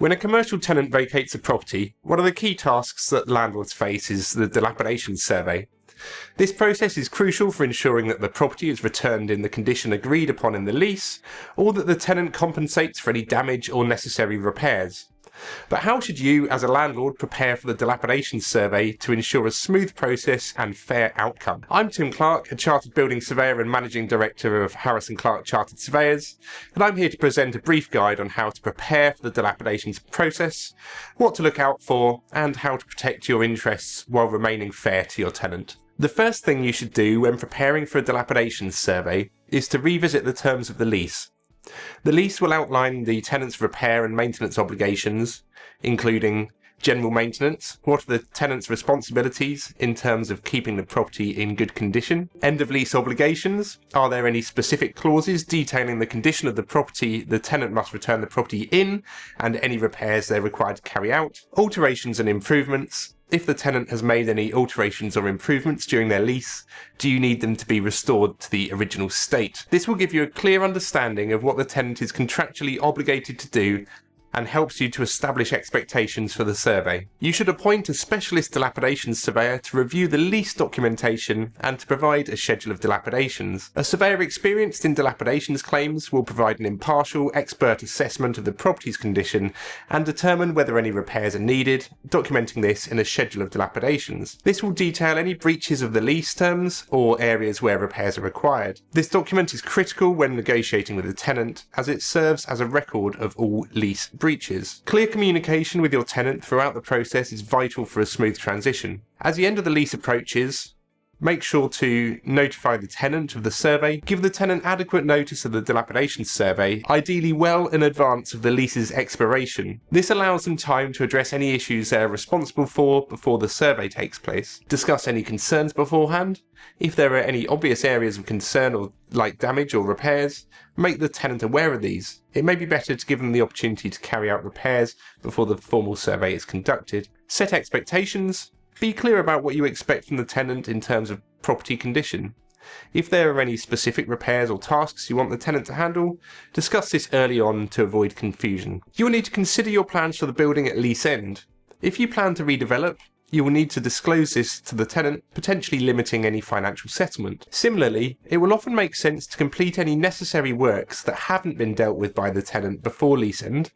When a commercial tenant vacates a property, one of the key tasks that landlords face is the dilapidations survey. This process is crucial for ensuring that the property is returned in the condition agreed upon in the lease, or that the tenant compensates for any damage or necessary repairs. But how should you, as a landlord, prepare for the dilapidations survey to ensure a smooth process and fair outcome? I'm Tim Clarke, a Chartered Building Surveyor and Managing Director of Harris & Clarke Chartered Surveyors, and I'm here to present a brief guide on how to prepare for the dilapidations process, what to look out for, and how to protect your interests while remaining fair to your tenant. The first thing you should do when preparing for a dilapidations survey is to revisit the terms of the lease. The lease will outline the tenant's repair and maintenance obligations, including general maintenance, what are the tenant's responsibilities in terms of keeping the property in good condition, end of lease obligations, are there any specific clauses detailing the condition of the property the tenant must return the property in, and any repairs they're required to carry out, alterations and improvements. If the tenant has made any alterations or improvements during their lease, do you need them to be restored to the original state? This will give you a clear understanding of what the tenant is contractually obligated to do and helps you to establish expectations for the survey. You should appoint a specialist dilapidations surveyor to review the lease documentation and to provide a schedule of dilapidations. A surveyor experienced in dilapidations claims will provide an impartial, expert assessment of the property's condition and determine whether any repairs are needed, documenting this in a schedule of dilapidations. This will detail any breaches of the lease terms or areas where repairs are required. This document is critical when negotiating with the tenant, as it serves as a record of all lease breaches. Clear communication with your tenant throughout the process is vital for a smooth transition. As the end of the lease approaches, make sure to notify the tenant of the survey, give the tenant adequate notice of the dilapidations survey, ideally well in advance of the lease's expiration. This allows them time to address any issues they are responsible for before the survey takes place, discuss any concerns beforehand. If there are any obvious areas of concern or like damage or repairs, make the tenant aware of these. It may be better to give them the opportunity to carry out repairs before the formal survey is conducted. Set expectations. Be clear about what you expect from the tenant in terms of property condition. If there are any specific repairs or tasks you want the tenant to handle, discuss this early on to avoid confusion. You will need to consider your plans for the building at lease end. If you plan to redevelop, you will need to disclose this to the tenant, potentially limiting any financial settlement. Similarly, it will often make sense to complete any necessary works that haven't been dealt with by the tenant before lease end,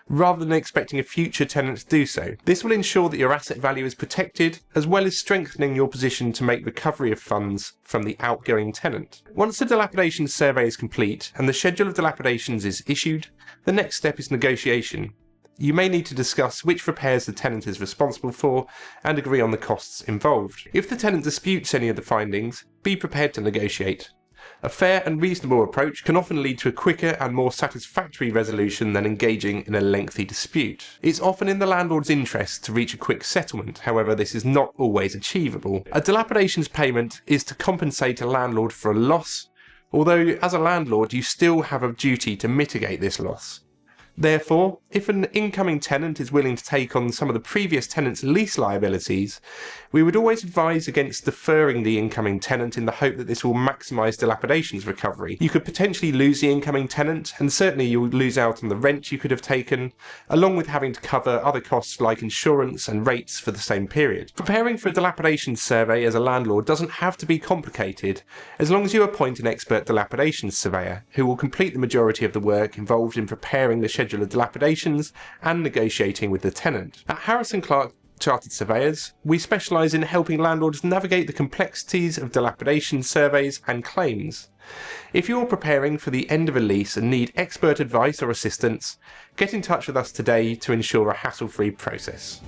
rather than expecting a future tenant to do so. This will ensure that your asset value is protected, as well as strengthening your position to make recovery of funds from the outgoing tenant. Once the dilapidations survey is complete and the schedule of dilapidations is issued, the next step is negotiation. You may need to discuss which repairs the tenant is responsible for and agree on the costs involved. If the tenant disputes any of the findings, be prepared to negotiate. A fair and reasonable approach can often lead to a quicker and more satisfactory resolution than engaging in a lengthy dispute. It's often in the landlord's interest to reach a quick settlement, however this is not always achievable. A dilapidations payment is to compensate a landlord for a loss, although as a landlord you still have a duty to mitigate this loss. Therefore, if an incoming tenant is willing to take on some of the previous tenant's lease liabilities, we would always advise against deferring the incoming tenant in the hope that this will maximise dilapidations recovery. You could potentially lose the incoming tenant, and certainly you'll lose out on the rent you could have taken, along with having to cover other costs like insurance and rates for the same period. Preparing for a dilapidations survey as a landlord doesn't have to be complicated, as long as you appoint an expert dilapidations surveyor, who will complete the majority of the work involved in preparing the schedule of dilapidations and negotiating with the tenant. At Harris & Clarke Chartered Surveyors, we specialise in helping landlords navigate the complexities of dilapidation surveys and claims. If you're preparing for the end of a lease and need expert advice or assistance, get in touch with us today to ensure a hassle-free process.